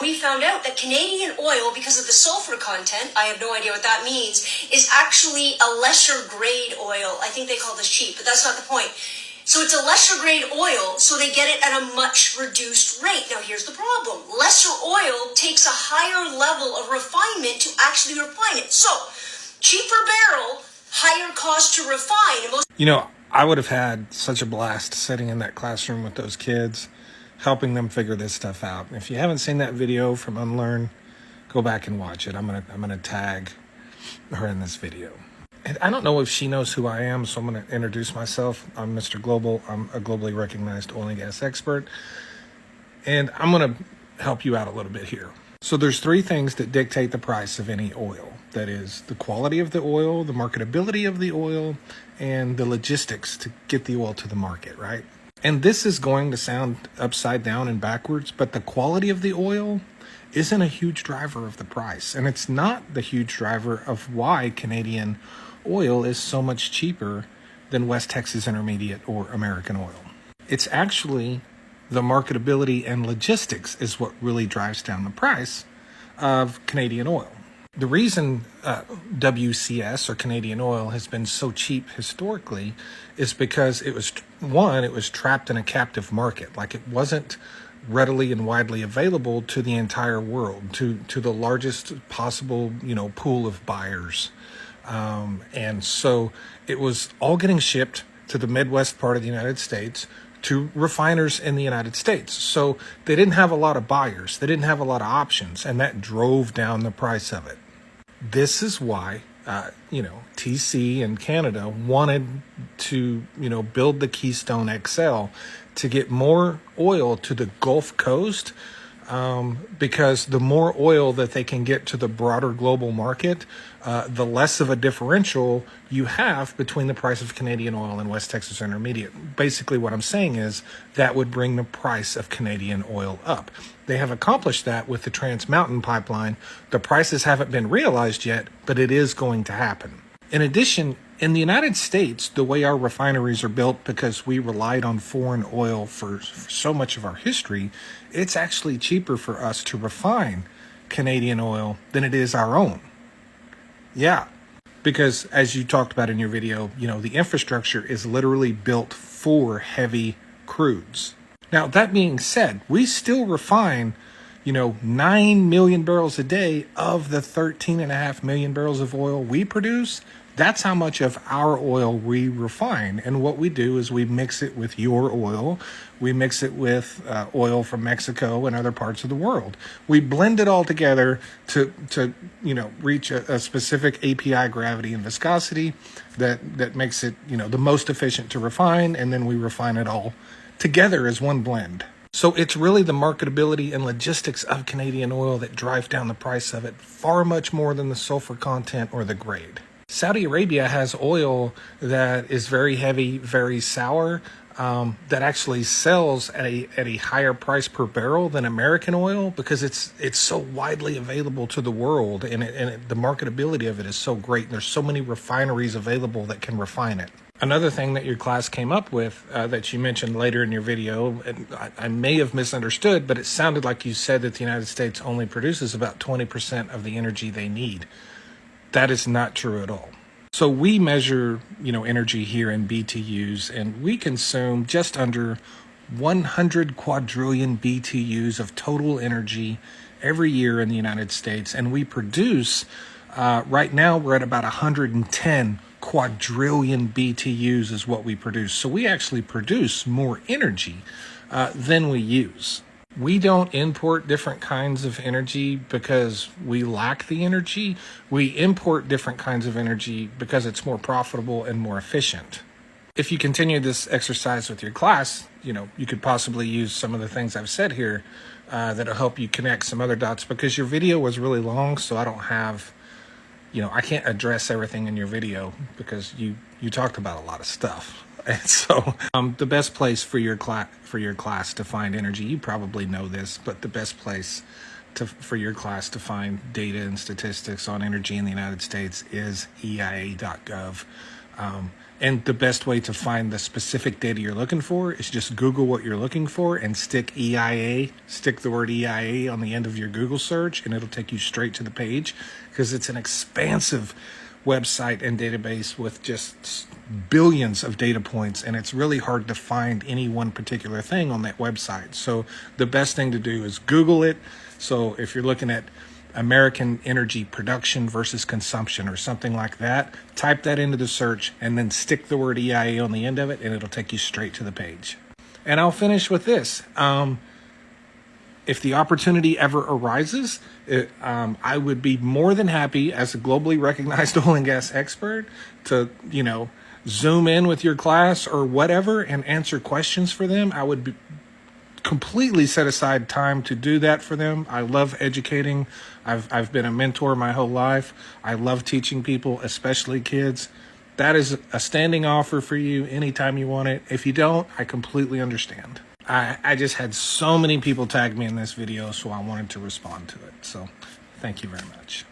We found out that Canadian oil, because of the sulfur content, I have no idea what that means, is actually a lesser grade oil. I think they call this cheap, but that's not the point. So it's a lesser grade oil, so they get it at a much reduced rate. Now here's the problem. Lesser oil takes a higher level of refinement to actually refine it. So, cheaper barrel, higher cost to refine. You know, I would have had such a blast sitting in that classroom with those kids, helping them figure this stuff out. If you haven't seen that video from Unlearn, go back and watch it. I'm gonna tag her in this video. And I don't know if she knows who I am, so I'm going to introduce myself. I'm Mr. Global. I'm a globally recognized oil and gas expert. And I'm going to help you out a little bit here. So there's three things that dictate the price of any oil. That is the quality of the oil, the marketability of the oil, and the logistics to get the oil to the market, right? And this is going to sound upside down and backwards, but the quality of the oil isn't a huge driver of the price. And it's not the huge driver of why Canadian oil is so much cheaper than West Texas Intermediate or American oil. It's actually the marketability and logistics is what really drives down the price of Canadian oil. The reason WCS or Canadian oil has been so cheap historically is because it was trapped in a captive market. Like it wasn't readily and widely available to the entire world, to the largest possible, pool of buyers. And so it was all getting shipped to the Midwest part of the United States to refiners in the United States. So they didn't have a lot of buyers. They didn't have a lot of options, and that drove down the price of it. This is why, TC and Canada wanted to, build the Keystone XL to get more oil to the Gulf Coast, because the more oil that they can get to the broader global market, the less of a differential you have between the price of Canadian oil and West Texas Intermediate. Basically what I'm saying is that would bring the price of Canadian oil up. They have accomplished that with the Trans Mountain pipeline. The prices haven't been realized yet, but it is going to happen. In addition, in the United States, the way our refineries are built, because we relied on foreign oil for so much of our history, it's actually cheaper for us to refine Canadian oil than it is our own. Yeah, because as you talked about in your video, the infrastructure is literally built for heavy crudes. Now, that being said, we still refine, 9 million barrels a day of the 13.5 million barrels of oil we produce. That's how much of our oil we refine. And what we do is we mix it with your oil. We mix it with oil from Mexico and other parts of the world. We blend it all together to reach a specific API gravity and viscosity that makes it, the most efficient to refine. And then we refine it all together as one blend. So it's really the marketability and logistics of Canadian oil that drive down the price of it far much more than the sulfur content or the grade. Saudi Arabia has oil that is very heavy, very sour, that actually sells at a higher price per barrel than American oil because it's so widely available to the world, and the marketability of it is so great. And there's so many refineries available that can refine it. Another thing that your class came up with that you mentioned later in your video, and I may have misunderstood, but it sounded like you said that the United States only produces about 20% of the energy they need. That is not true at all. So we measure, energy here in BTUs, and we consume just under 100 quadrillion BTUs of total energy every year in the United States. And we produce, right now we're at about 110 quadrillion BTUs is what we produce. So we actually produce more energy than we use. We don't import different kinds of energy because we lack the energy. We import different kinds of energy because it's more profitable and more efficient. If you continue this exercise with your class, you could possibly use some of the things I've said here that'll help you connect some other dots, because your video was really long, so I don't have, I can't address everything in your video because you talked about a lot of stuff. And so the best place for your class to find energy, you probably know this, but the best place for your class to find data and statistics on energy in the United States is EIA.gov. And the best way to find the specific data you're looking for is just Google what you're looking for and stick EIA, stick the word EIA on the end of your Google search, and it'll take you straight to the page, because it's an expansive website and database with just billions of data points, and it's really hard to find any one particular thing on that website. So the best thing to do is Google it. So if you're looking at American energy production versus consumption or something like that, type that into the search and then stick the word EIA on the end of it, and it'll take you straight to the page. And I'll finish with this. If the opportunity ever arises, I would be more than happy, as a globally recognized oil and gas expert, to, Zoom in with your class or whatever and answer questions for them. I would completely set aside time to do that for them. I love educating. I've been a mentor my whole life. I love teaching people, especially kids. That is a standing offer for you anytime you want it. If you don't, I completely understand. I just had so many people tag me in this video, so I wanted to respond to it. So thank you very much.